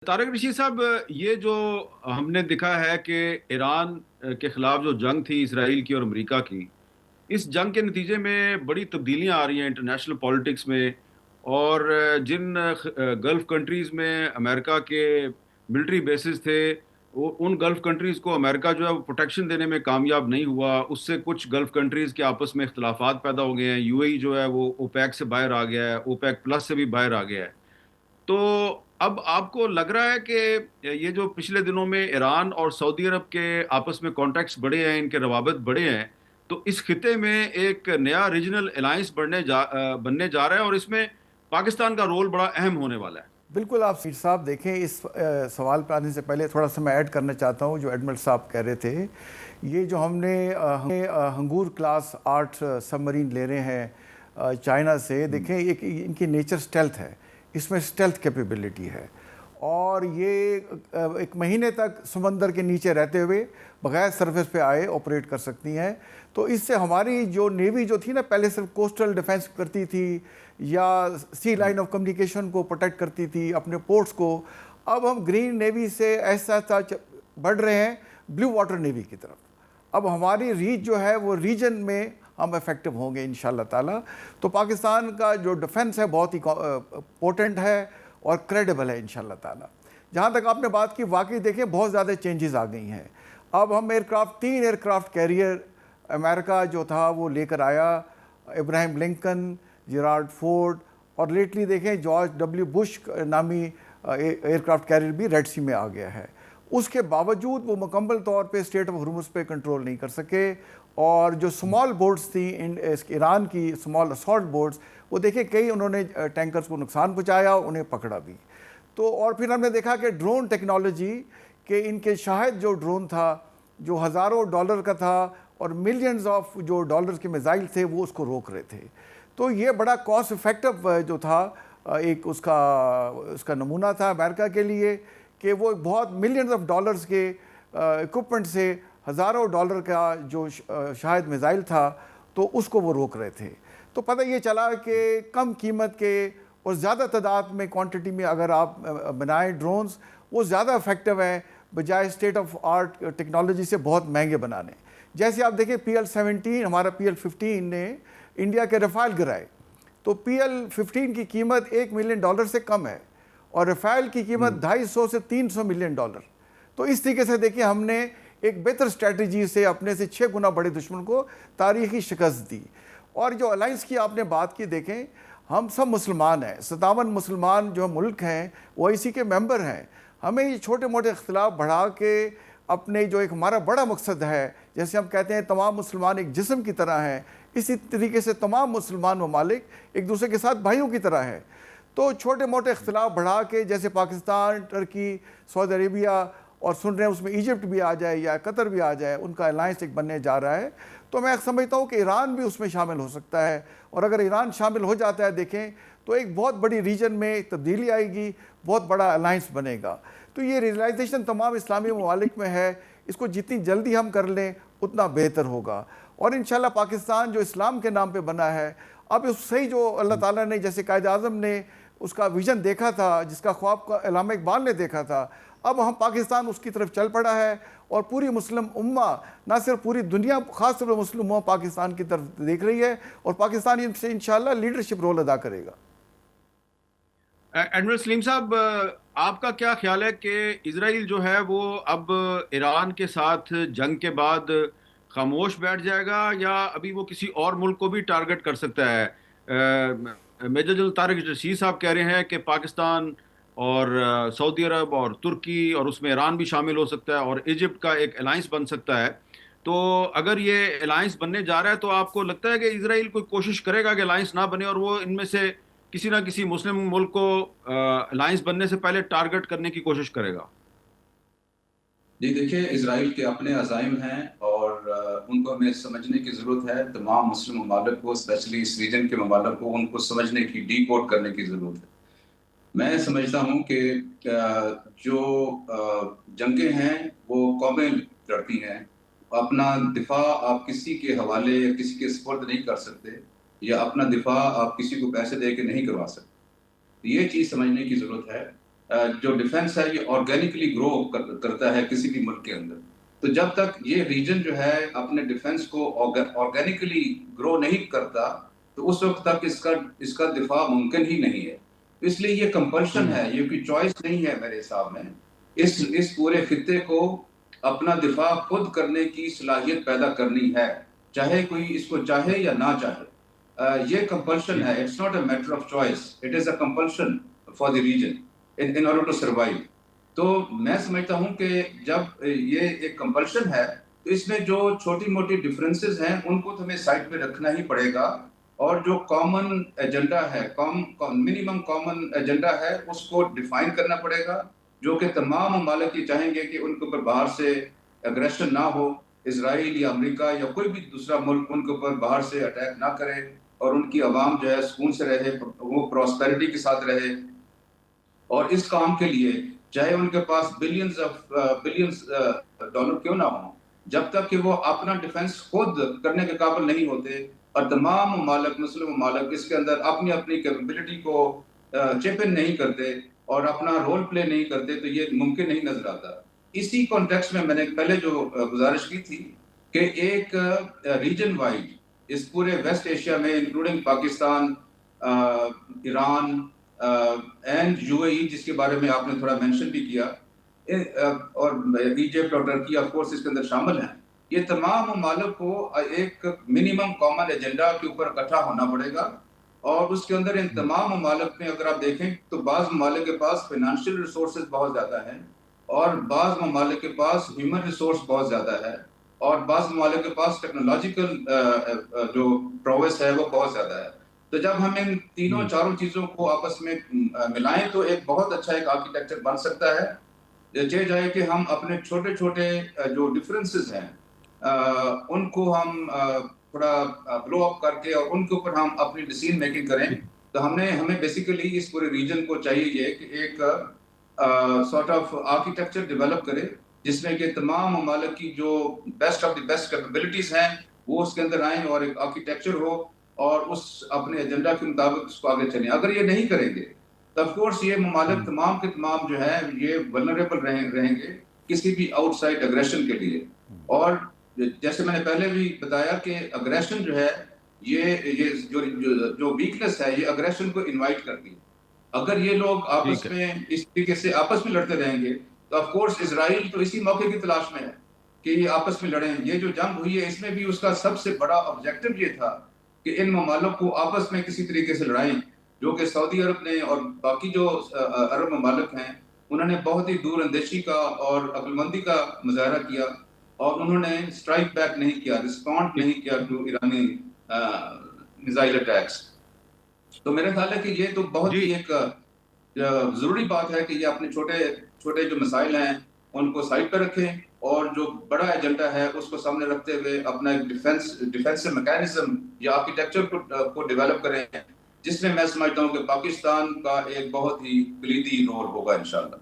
तारक रशीद साहब, ये जो हमने देखा है कि ईरान के खिलाफ जो जंग थी इसराइल की और अमेरिका की, इस जंग के नतीजे में बड़ी तब्दीलियां आ रही हैं इंटरनेशनल पॉलिटिक्स में। और जिन गल्फ कंट्रीज में अमेरिका के मिलिट्री बेसिस थे, वो उन गल्फ कंट्रीज को अमेरिका जो है वो प्रोटेक्शन देने में कामयाब नहीं हुआ। उससे कुछ गल्फ कंट्रीज के आपस में इख्तलाफात पैदा हो गए हैं। यूएई जो है वो ओपेक से बाहर आ गया है, ओपेक प्लस से भी बाहर आ गया है। तो अब आपको लग रहा है कि ये जो पिछले दिनों में ईरान और सऊदी अरब के आपस में कॉन्टैक्ट्स बढ़े हैं, इनके रवाबत बढ़े हैं, तो इस खिते में एक नया रीजनल अलायंस बनने जा रहा है और इसमें पाकिस्तान का रोल बड़ा अहम होने वाला है। बिल्कुल। आप मीर साहब देखें, इस सवाल पर आने से पहले थोड़ा सा मैं ऐड करना चाहता हूँ जो एडमिरल साहब कह रहे थे। ये जो हमने हंगूर क्लास 8 सबमरीन ले रहे हैं चाइना से, देखें एक इनकी नेचर स्टेल्थ है, इसमें स्टेल्थ कैपेबिलिटी है। और ये एक महीने तक समंदर के नीचे रहते हुए बगैर सरफेस पे आए ऑपरेट कर सकती हैं। तो इससे हमारी जो नेवी जो थी ना, पहले सिर्फ कोस्टल डिफेंस करती थी या सी लाइन ऑफ कम्युनिकेशन को प्रोटेक्ट करती थी, अपने पोर्ट्स को, अब हम ग्रीन नेवी से ऐसा ऐसा बढ़ रहे हैं ब्लू वाटर नेवी की तरफ। अब हमारी रीच जो है वो रीजन में हम इफेक्टिव होंगे इंशाल्लाह ताला। तो पाकिस्तान का जो डिफेंस है बहुत ही पोटेंट है और क्रेडिबल है इंशाल्लाह ताला। जहाँ तक आपने बात की, वाकई देखें बहुत ज़्यादा चेंजेस आ गई हैं। अब हम एयरक्राफ्ट 3 एयरक्राफ्ट कैरियर अमेरिका जो था वो लेकर आया, इब्राहिम लिंकन, जेराल्ड फोर्ड, और लेटली देखें जॉर्ज डब्ल्यू बुश नामी एयरक्राफ्ट कैरियर भी रेड सी में आ गया है। उसके बावजूद वो मुकम्मल तौर पे स्टेट ऑफ हुर्मुज़ पे कंट्रोल नहीं कर सके। और जो स्मॉल बोट्स थी ईरान की स्मॉल असॉल्ट बोट्स, वो देखें कई उन्होंने टैंकर्स को नुकसान पहुँचाया, उन्हें पकड़ा भी। तो और फिर हमने देखा कि ड्रोन टेक्नोलॉजी के इनके शाहिद जो ड्रोन था जो हज़ारों डॉलर का था और मिलियंस ऑफ जो डॉलर्स के मिसाइल थे वो उसको रोक रहे थे। तो ये बड़ा कॉस्ट इफेक्टिव जो था एक उसका नमूना था अमेरिका के लिए कि वो बहुत मिलियंस ऑफ डॉलर्स के इक्विपमेंट से हज़ारों डॉलर का जो शायद मिसाइल था तो उसको वो रोक रहे थे। तो पता ये चला कि कम कीमत के और ज़्यादा तादाद में क्वांटिटी में अगर आप बनाएं ड्रोन्स, वो ज़्यादा इफेक्टिव हैं बजाय स्टेट ऑफ आर्ट टेक्नोलॉजी से बहुत महंगे बनाने। जैसे आप देखें PL-17 हमारा PL-15 ने इंडिया के रफ़ाल गिराए, तो PL-15 की कीमत $1 मिलियन से कम है और रफ़ाल की कीमत 250 से 300 मिलियन डॉलर। तो इस तरीके से देखिए हमने एक बेहतर स्ट्रेटजी से अपने से 6 गुना बड़े दुश्मन को तारीखी शिकस्त दी। और जो अलाइंस की आपने बात की, देखें हम सब मुसलमान हैं, 57 मुसलमान जो मुल्क हैं वो इसी के मेंबर हैं। हमें ये छोटे मोटे इख्तिलाफ बढ़ा के अपने जो एक हमारा बड़ा मकसद है, जैसे हम कहते हैं तमाम मुसलमान एक जिस्म की तरह हैं, इसी तरीके से तमाम मुसलमान ममालिक एक दूसरे के साथ भाइयों की तरह हैं। तो छोटे मोटे इख्तिलाफ बढ़ा के जैसे पाकिस्तान, टर्की, सऊदी अरेबिया और सुन रहे हैं उसमें इजिप्ट भी आ जाए या कतर भी आ जाए, उनका अलायंस एक बनने जा रहा है। तो मैं समझता हूँ कि ईरान भी उसमें शामिल हो सकता है, और अगर ईरान शामिल हो जाता है देखें तो एक बहुत बड़ी रीजन में तब्दीली आएगी, बहुत बड़ा अलायंस बनेगा। तो ये रियलाइजेशन तमाम इस्लामी ममालिक में है, इसको जितनी जल्दी हम कर लें उतना बेहतर होगा। और इंशाल्लाह पाकिस्तान जो इस्लाम के नाम पे बना है, अब उससे ही जो अल्लाह ताला ने जैसे कायद आज़म ने उसका विज़न देखा था, जिसका ख्वाब का अल्लामा इकबाल ने देखा था, अब हम पाकिस्तान उसकी तरफ चल पड़ा है और पूरी मुस्लिम उम्मा, ना सिर्फ पूरी दुनिया, ख़ास तौर पर मुस्लिम उम्मा पाकिस्तान की तरफ देख रही है और पाकिस्तान इनसे इंशाल्लाह लीडरशिप रोल अदा करेगा। एडमिरल सलीम साहब, आपका क्या ख्याल है कि इजराइल जो है वो अब ईरान के साथ जंग के बाद खामोश बैठ जाएगा या अभी वो किसी और मुल्क को भी टारगेट कर सकता है? मेजर जनरल तारिक रशीद साहब कह रहे हैं कि पाकिस्तान और सऊदी अरब और तुर्की और उसमें ईरान भी शामिल हो सकता है और इजिप्ट का एक अलायंस बन सकता है। तो अगर ये अलायंस बनने जा रहा है तो आपको लगता है कि इजराइल कोई कोशिश करेगा कि अलायंस ना बने और वो इनमें से किसी ना किसी मुस्लिम मुल्क को अलायंस बनने से पहले टारगेट करने की कोशिश करेगा? जी देखिए, इसराइल के अपने अज़ाइम हैं और उनको हमें समझने की ज़रूरत है। तमाम मुस्लिम ममालिक को, स्पेशली इस रीजन के ममालिक को, उनको समझने की, डी कोड करने की ज़रूरत है। मैं समझता हूँ कि जो जंगें हैं वो कौमें लड़ती हैं। अपना दिफा आप किसी के हवाले या किसी के सुपुर्द नहीं कर सकते, या अपना दिफा आप किसी को पैसे दे के नहीं करवा सकते। ये चीज़ समझने की ज़रूरत है। जो डिफेंस है ये ऑर्गेनिकली ग्रो करता है किसी भी मुल्क के अंदर। तो जब तक ये रीजन जो है अपने डिफेंस को ऑर्गेनिकली ग्रो नहीं करता, तो उस वक्त तक इसका इसका दिफा मुमकिन ही नहीं है। इसलिए ये कंपल्शन है, ये कोई चॉइस नहीं है मेरे हिसाब में। इस पूरे खित्ते को अपना दिफा खुद करने की सलाहियत पैदा करनी है, चाहे कोई इसको चाहे या ना चाहे। ये कंपल्शन है, it's not a matter of choice, it is a compulsion for the reason in order to survive. तो मैं समझता हूं कि जब ये एक कंपल्शन है, तो इसमें जो छोटी मोटी डिफरेंसेस हैं उनको तो हमें साइड पे रखना ही पड़ेगा, और जो कॉमन एजेंडा है, मिनिमम कॉमन एजेंडा है, उसको डिफाइन करना पड़ेगा, जो कि तमाम ममालिक ये चाहेंगे कि उनके ऊपर बाहर से एग्रेशन ना हो। इसराइल या अमेरिका या कोई भी दूसरा मुल्क उनके ऊपर बाहर से अटैक ना करे, और उनकी आवाम जो है सुकून से रहे, वो प्रॉस्पेरिटी के साथ रहे। और इस काम के लिए चाहे उनके पास बिलियंस डॉलर क्यों ना हो, जब तक कि वो अपना डिफेंस खुद करने के काबिल नहीं होते, और तमाम ममालिक, मुस्लिम ममालिक इसके अंदर अपनी अपनी कैपेबिलिटी को चिप इन नहीं करते और अपना रोल प्ले नहीं करते, तो ये मुमकिन नहीं नजर आता। इसी कॉन्टेक्स्ट में मैंने पहले जो गुजारिश की थी कि एक रीजन वाइड इस पूरे वेस्ट एशिया में, including Pakistan, Iran and UAE, जिसके बारे में आपने थोड़ा मेंशन भी किया, और इजिप्ट और टर्की ऑफ कोर्स इसके अंदर शामिल हैं, ये तमाम ममालिक को एक मिनिमम कॉमन एजेंडा के ऊपर इकट्ठा होना पड़ेगा। और उसके अंदर इन तमाम ममालिक में अगर आप देखें तो बाज़ ममालिक के पास फाइनेंशियल रिसोर्सेज बहुत ज़्यादा हैं, और बाज़ ममालिक के पास ह्यूमन रिसोर्स बहुत ज़्यादा है, और बाज़ ममालिक के पास टेक्नोलॉजिकल जो प्रोग्रेस है वो बहुत ज़्यादा है। तो जब हम इन तीनों चारों चीज़ों को आपस में मिलाएं, तो एक बहुत अच्छा एक आर्किटेक्चर बन सकता है। ये जाए कि हम अपने छोटे छोटे जो डिफरेंसेस हैं उनको हम थोड़ा ब्लो अप करके, और उनके ऊपर हम अपनी डिसीजन मेकिंग करें। तो हमें बेसिकली इस पूरे रीजन को चाहिए कि एक सॉर्ट ऑफ आर्किटेक्चर डेवलप करे, जिसमें कि तमाम ममालिक की जो best of the best capabilities हैं वो उसके अंदर आए, और एक आर्किटेक्चर हो, और उस अपने एजेंडा के मुताबिक उसको आगे चलें। अगर ये नहीं करेंगे तो ऑफ कोर्स ये ममालिक तमाम के तमाम जो है ये वल्नरेबल रहेंगे किसी भी आउटसाइड अग्रेशन के लिए। और जैसे मैंने पहले भी बताया कि अग्रेशन जो है ये जो वीकनेस है, ये अग्रेशन को इनवाइट करती है। अगर ये लोग आपस में इस तरीके से आपस में लड़ते रहेंगे, तो ऑफ कोर्स इजराइल तो इसी मौके की तलाश में है कि ये आपस में लड़ें। ये जो जंग हुई है, इसमें भी उसका सबसे बड़ा ऑब्जेक्टिव ये था कि इन ममालिक को आपस में किसी तरीके से लड़ाएं, जो कि सऊदी अरब ने और बाकी जो अरब ममालिक हैं उन्होंने बहुत ही दूरअंदेशी का और अक्लमंदी का मुजाहरा किया, और उन्होंने स्ट्राइक बैक नहीं किया, रिस्पॉन्ड नहीं किया टू ईरानी मिसाइल अटैक्स। तो मेरे ख्याल है कि ये तो बहुत ही एक जरूरी बात है कि ये अपने छोटे छोटे जो मसाइल हैं उनको साइड पर रखें, और जो बड़ा एजेंडा है उसको सामने रखते हुए अपना एक डिफेंसिव मैकेनिज्म या आर्किटेक्चर को डेवलप करें, जिसमें मैं समझता हूँ कि पाकिस्तान का एक बहुत ही कलीदी रोल होगा इंशाल्लाह।